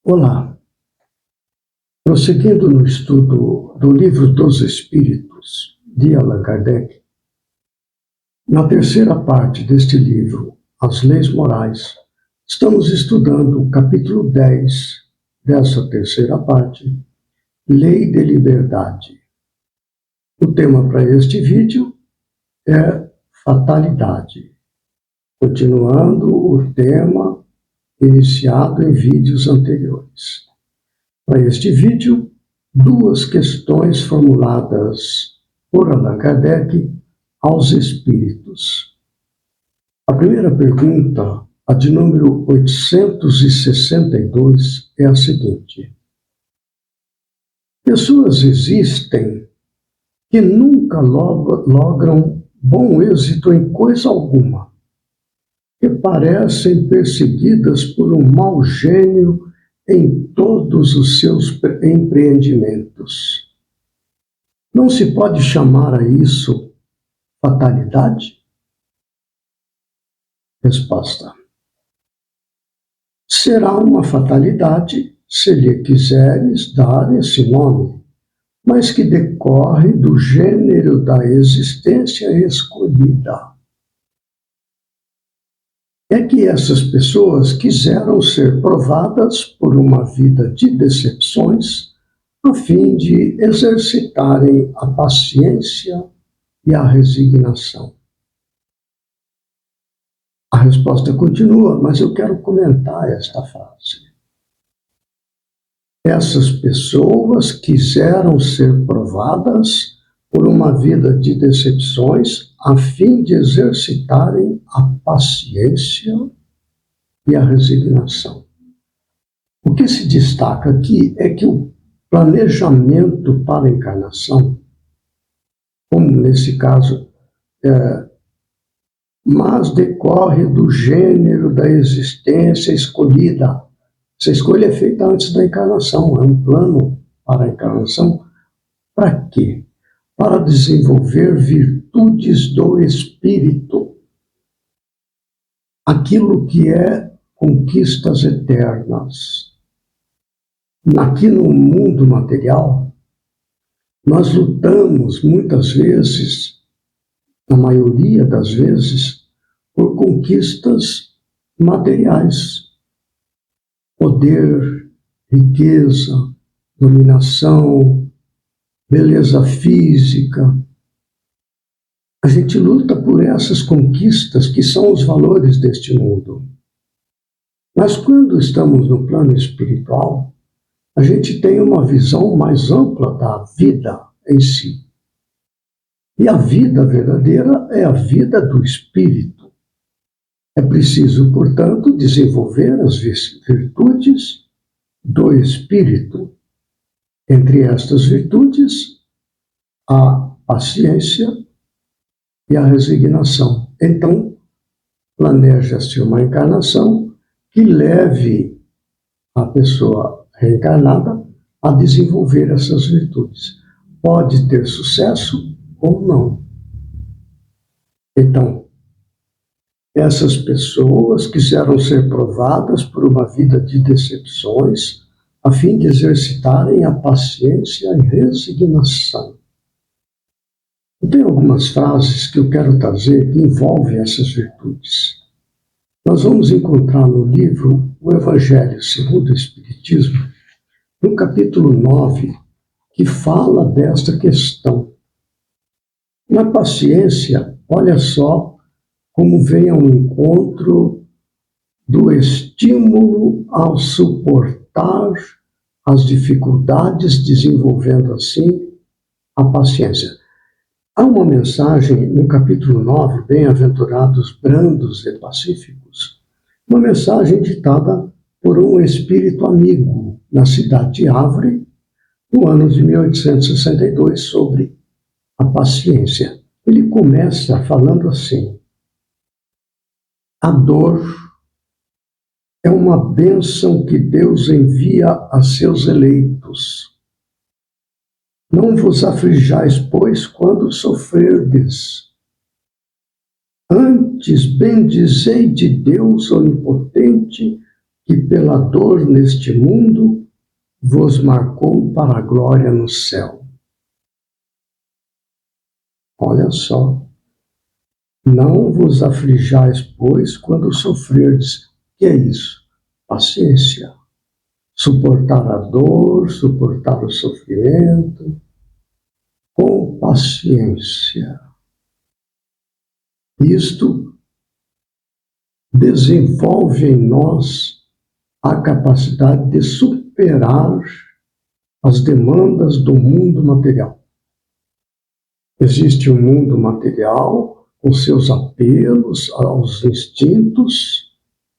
Olá, prosseguindo no estudo do Livro dos Espíritos, de Allan Kardec, na terceira parte deste livro, As Leis Morais, estamos estudando o capítulo 10 dessa terceira parte, Lei de Liberdade. O tema para este vídeo é fatalidade, continuando o tema iniciado em vídeos anteriores. Para este vídeo, duas questões formuladas por Allan Kardec aos espíritos. A primeira pergunta, a de número 862, é a seguinte: pessoas existem que nunca logram bom êxito em coisa alguma, que parecem perseguidas por um mau gênio em todos os seus empreendimentos. Não se pode chamar a isso fatalidade? Resposta: será uma fatalidade se lhe quiseres dar esse nome, mas que decorre do gênero da existência escolhida. É que essas pessoas quiseram ser provadas por uma vida de decepções, a fim de exercitarem a paciência e a resignação. A resposta continua, mas eu quero comentar esta frase. Essas pessoas quiseram ser provadas por uma vida de decepções, a fim de exercitarem a paciência e a resignação. O que se destaca aqui é que o planejamento para a encarnação, como nesse caso, mas decorre do gênero da existência escolhida. Essa escolha é feita antes da encarnação, é um plano para a encarnação. Para quê? Para desenvolver virtudes do espírito, aquilo que é conquistas eternas. Aqui no mundo material, nós lutamos muitas vezes, na maioria das vezes, por conquistas materiais. Poder, riqueza, dominação, beleza física. A gente luta por essas conquistas que são os valores deste mundo. Mas quando estamos no plano espiritual, a gente tem uma visão mais ampla da vida em si. E a vida verdadeira é a vida do espírito. É preciso, portanto, desenvolver as virtudes do espírito. Entre estas virtudes, a paciência e a resignação. Então, planeja-se uma encarnação que leve a pessoa reencarnada a desenvolver essas virtudes. Pode ter sucesso ou não. Então, essas pessoas quiseram ser provadas por uma vida de decepções, a fim de exercitarem a paciência e resignação. Eu tenho algumas frases que eu quero trazer que envolvem essas virtudes. Nós vamos encontrar no livro O Evangelho segundo o Espiritismo, no capítulo 9, que fala desta questão. Na paciência, olha só como vem ao encontro do estímulo ao suportar as dificuldades, desenvolvendo assim a paciência. Há uma mensagem no capítulo 9, Bem-aventurados, brandos e pacíficos, uma mensagem ditada por um espírito amigo na cidade de Havre, no ano de 1862, sobre a paciência. Ele começa falando assim: a dor é uma bênção que Deus envia a seus eleitos. Não vos aflijais, pois, quando sofrerdes. Antes, bendizei de Deus onipotente, que pela dor neste mundo vos marcou para a glória no céu. Olha só. Não vos aflijais, pois, quando sofrerdes. Que é isso? Paciência. Suportar a dor, suportar o sofrimento, com paciência. Isto desenvolve em nós a capacidade de superar as demandas do mundo material. Existe um mundo material com seus apelos aos instintos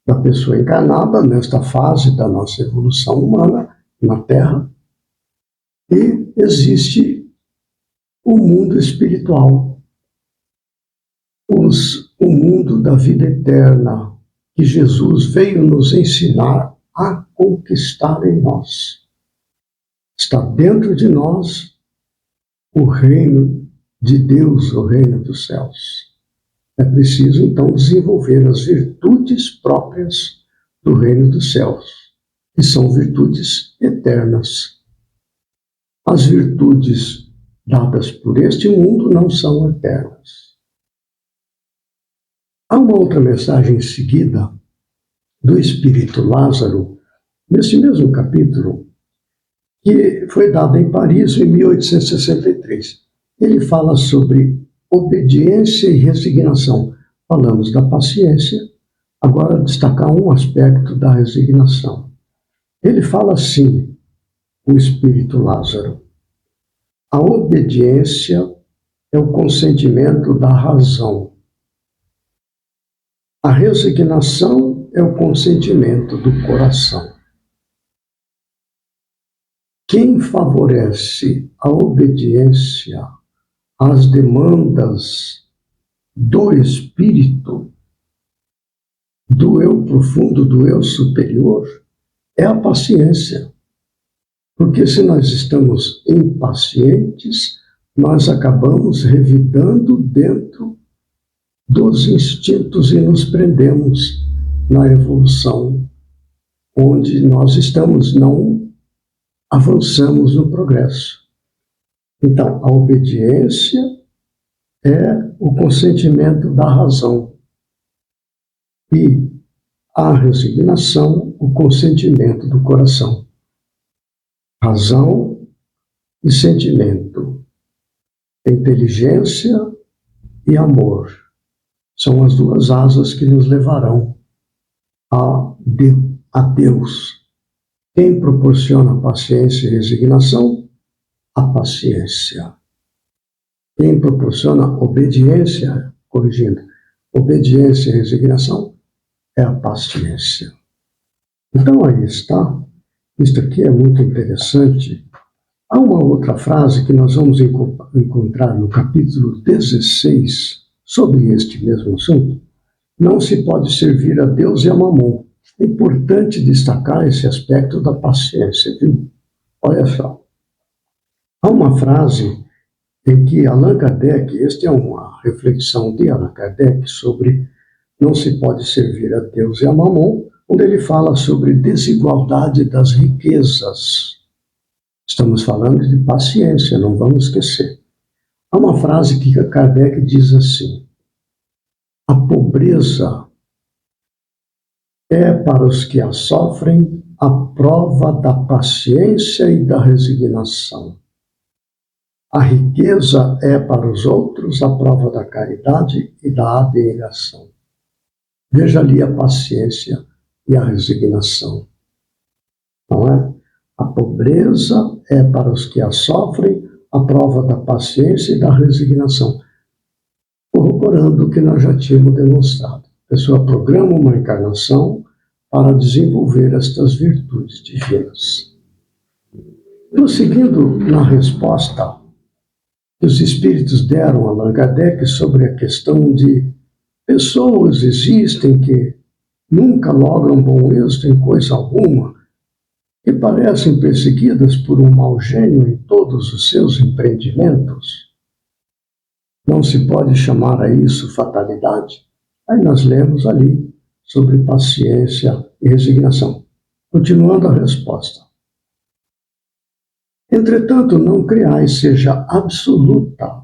da pessoa encarnada nesta fase da nossa evolução humana na Terra. E existe o mundo espiritual, o mundo da vida eterna, que Jesus veio nos ensinar a conquistar em nós. Está dentro de nós o reino de Deus, o reino dos céus. É preciso, então, desenvolver as virtudes próprias do reino dos céus, que são virtudes eternas. As virtudes dadas por este mundo não são eternas. Há uma outra mensagem em seguida do Espírito Lázaro, nesse mesmo capítulo, que foi dada em Paris em 1863. Ele fala sobre obediência e resignação. Falamos da paciência, agora destacar um aspecto da resignação. Ele fala assim, o Espírito Lázaro: a obediência é o consentimento da razão. A resignação é o consentimento do coração. Quem favorece a obediência às demandas do espírito, do eu profundo, do eu superior, é a paciência. Porque se nós estamos impacientes, nós acabamos revidando dentro dos instintos e nos prendemos na evolução, onde nós estamos, não avançamos no progresso. Então, a obediência é o consentimento da razão e a resignação, o consentimento do coração. Razão e sentimento, inteligência e amor são as duas asas que nos levarão a Deus. Quem proporciona paciência e resignação? A paciência. Quem proporciona obediência, corrigindo, obediência e resignação, é a paciência. Então aí está. Isto aqui é muito interessante. Há uma outra frase que nós vamos encontrar no capítulo 16 sobre este mesmo assunto. Não se pode servir a Deus e a Mamon. É importante destacar esse aspecto da paciência, viu? Olha só. Há uma frase em que Allan Kardec, esta é uma reflexão de Allan Kardec sobre não se pode servir a Deus e a Mamon, onde ele fala sobre desigualdade das riquezas. Estamos falando de paciência, não vamos esquecer. Há uma frase que Kardec diz assim: a pobreza é para os que a sofrem a prova da paciência e da resignação. A riqueza é para os outros a prova da caridade e da abnegação. Veja ali a paciência e a resignação. Não é? A pobreza é para os que a sofrem a prova da paciência e da resignação. Corroborando o que nós já tínhamos demonstrado. A pessoa programa uma encarnação para desenvolver estas virtudes divinas. Prosseguindo na resposta que os espíritos deram a Allan Kardec sobre a questão de pessoas existem que nunca logram bom êxito em coisa alguma, que parecem perseguidas por um mau gênio em todos os seus empreendimentos. Não se pode chamar a isso fatalidade? Aí nós lemos ali sobre paciência e resignação. Continuando a resposta. Entretanto, não creais seja absoluta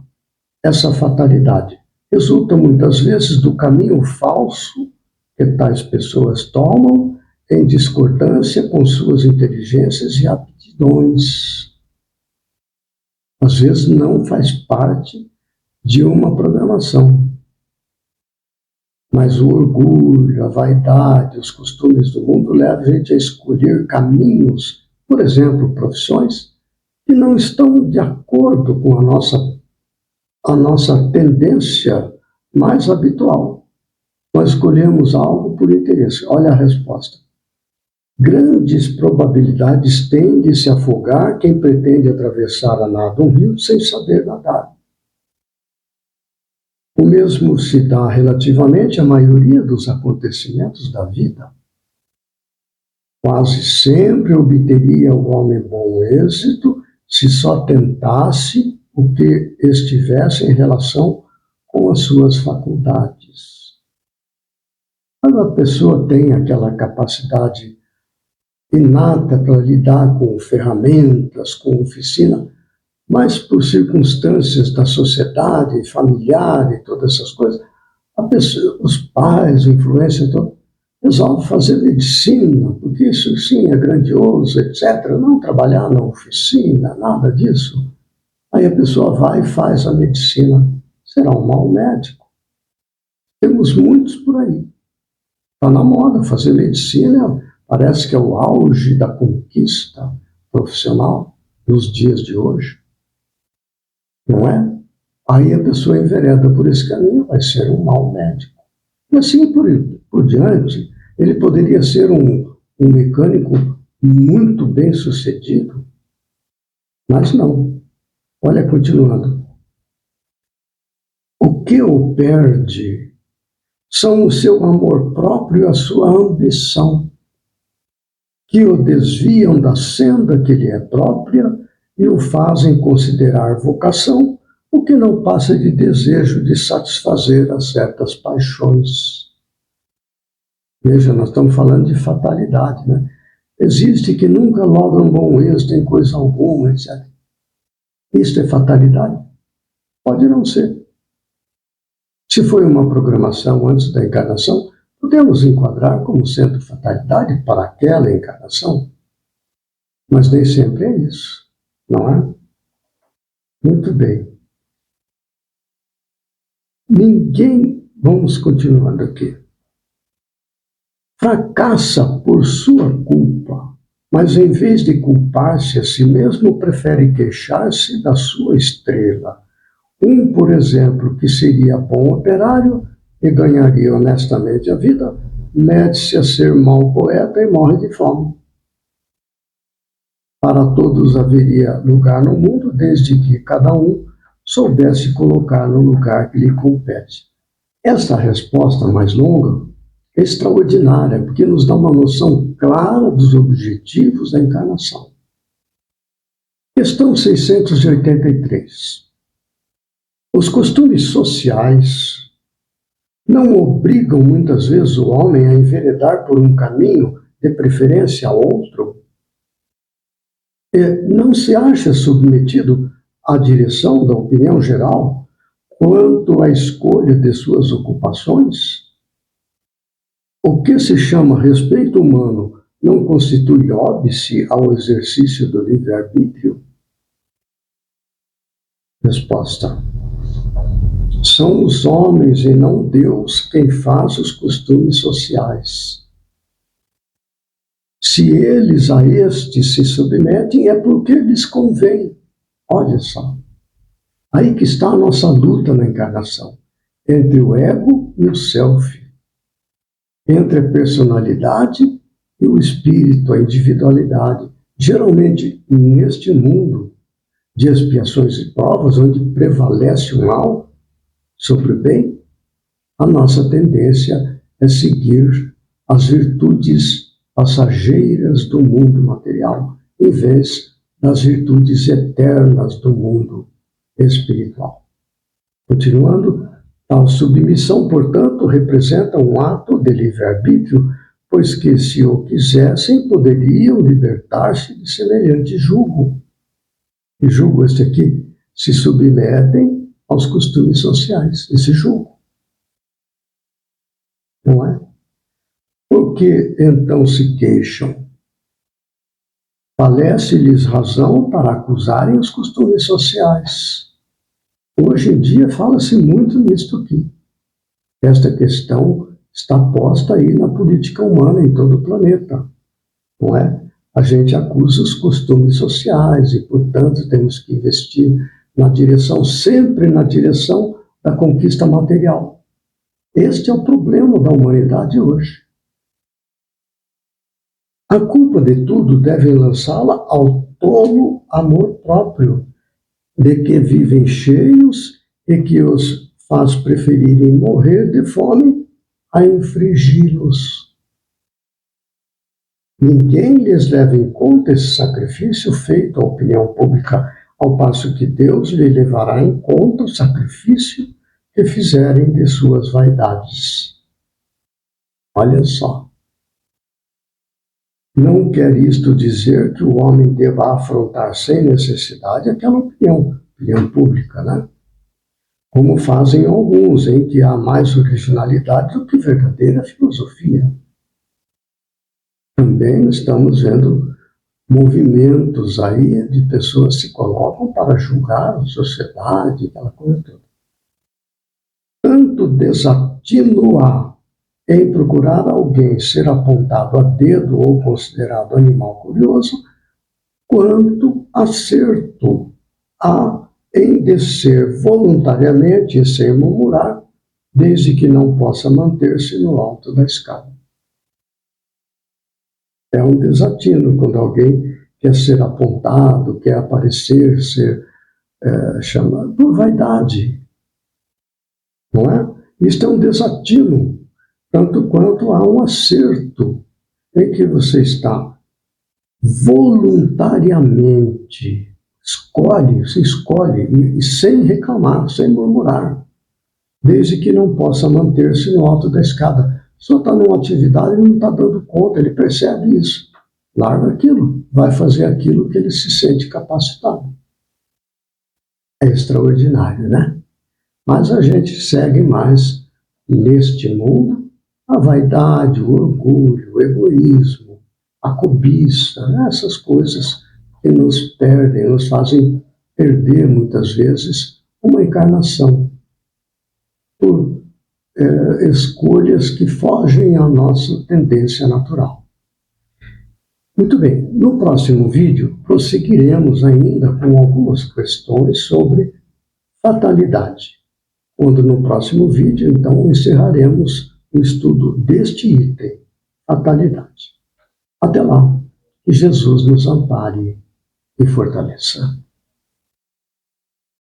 essa fatalidade. Resulta muitas vezes do caminho falso que tais pessoas tomam em discordância com suas inteligências e aptidões. Às vezes não faz parte de uma programação. Mas o orgulho, a vaidade, os costumes do mundo levam a gente a escolher caminhos, por exemplo, profissões, que não estão de acordo com a nossa tendência mais habitual. Nós escolhemos algo por interesse. Olha a resposta. Grandes probabilidades têm de se afogar quem pretende atravessar a nado um rio sem saber nadar. O mesmo se dá relativamente à maioria dos acontecimentos da vida. Quase sempre obteria o homem bom êxito se só tentasse o que estivesse em relação com as suas faculdades. Quando a pessoa tem aquela capacidade inata para lidar com ferramentas, com oficina, mas por circunstâncias da sociedade, familiar e todas essas coisas, a pessoa, os pais, a influência toda, resolvem fazer medicina, porque isso sim é grandioso, etc. Não trabalhar na oficina, nada disso. Aí a pessoa vai e faz a medicina. Será um mau médico. Temos muitos por aí. Está na moda fazer medicina, parece que é o auge da conquista profissional nos dias de hoje. Não é? Aí a pessoa envereda por esse caminho, vai ser um mau médico. E assim por diante, ele poderia ser um mecânico muito bem sucedido, mas não. Olha, continuando. O que o perde são o seu amor próprio e a sua ambição, que o desviam da senda que lhe é própria e o fazem considerar vocação o que não passa de desejo de satisfazer a certas paixões. Veja, nós estamos falando de fatalidade, né? Existe que nunca logra um bom êxito em coisa alguma, etc. Isto é fatalidade? Pode não ser. Se foi uma programação antes da encarnação, podemos enquadrar como sendo fatalidade para aquela encarnação. Mas nem sempre é isso, não é? Muito bem. Vamos continuando aqui. Fracassa por sua culpa, mas em vez de culpar-se a si mesmo, prefere queixar-se da sua estrela. Por exemplo, que seria bom operário e ganharia honestamente a vida, mete-se a ser mau poeta e morre de fome. Para todos haveria lugar no mundo, desde que cada um soubesse colocar no lugar que lhe compete. Esta resposta mais longa é extraordinária, porque nos dá uma noção clara dos objetivos da encarnação. Questão 683. Os costumes sociais não obrigam muitas vezes o homem a enveredar por um caminho, de preferência a outro? Não se acha submetido à direção da opinião geral quanto à escolha de suas ocupações? O que se chama respeito humano não constitui óbice ao exercício do livre-arbítrio? Resposta. São os homens e não Deus quem faz os costumes sociais. Se eles a estes se submetem, é porque lhes convém. Olha só. Aí que está a nossa luta na encarnação, entre o ego e o self, entre a personalidade e o espírito, a individualidade. Geralmente, neste mundo de expiações e provas, onde prevalece o mal sobre o bem, a nossa tendência é seguir as virtudes passageiras do mundo material, em vez das virtudes eternas do mundo espiritual. Continuando, tal submissão, portanto, representa um ato de livre-arbítrio pois que, se o quisessem, poderiam libertar-se de semelhante jugo. E jugo este aqui, se submetem aos costumes sociais, esse jugo. Não é? Por que então se queixam? Falece-lhes razão para acusarem os costumes sociais. Hoje em dia fala-se muito nisto aqui. Esta questão está posta aí na política humana em todo o planeta, não é? A gente acusa os costumes sociais e, portanto, temos que investir sempre na direção da conquista material. Este é o problema da humanidade hoje. A culpa de tudo devem lançá-la ao tolo amor próprio, de que vivem cheios e que os faz preferirem morrer de fome a infringi-los. Ninguém lhes leva em conta esse sacrifício feito à opinião pública, ao passo que Deus lhe levará em conta o sacrifício que fizerem de suas vaidades. Olha só. Não quer isto dizer que o homem deva afrontar sem necessidade aquela opinião pública, né? Como fazem alguns, em que há mais originalidade do que verdadeira filosofia. Também estamos vendo movimentos aí de pessoas que se colocam para julgar a sociedade, aquela coisa toda. Tanto desatino há em procurar alguém ser apontado a dedo ou considerado animal curioso, quanto acerto há em descer voluntariamente e sem murmurar, desde que não possa manter-se no alto da escada. É um desatino quando alguém quer ser apontado, quer aparecer, ser chamado por vaidade. Não é? Isto é um desatino, tanto quanto há um acerto em que você está voluntariamente, se escolhe, e sem reclamar, sem murmurar, desde que não possa manter-se no alto da escada. Só está numa atividade e não está dando conta, ele percebe isso. Larga aquilo, vai fazer aquilo que ele se sente capacitado. É extraordinário, né? Mas a gente segue mais neste mundo a vaidade, o orgulho, o egoísmo, a cobiça, essas coisas que nos perdem, nos fazem perder muitas vezes uma encarnação por escolhas que fogem à nossa tendência natural. Muito bem, no próximo vídeo prosseguiremos ainda com algumas questões sobre fatalidade, quando no próximo vídeo, então, encerraremos o estudo deste item, fatalidade. Até lá, que Jesus nos ampare e fortaleça.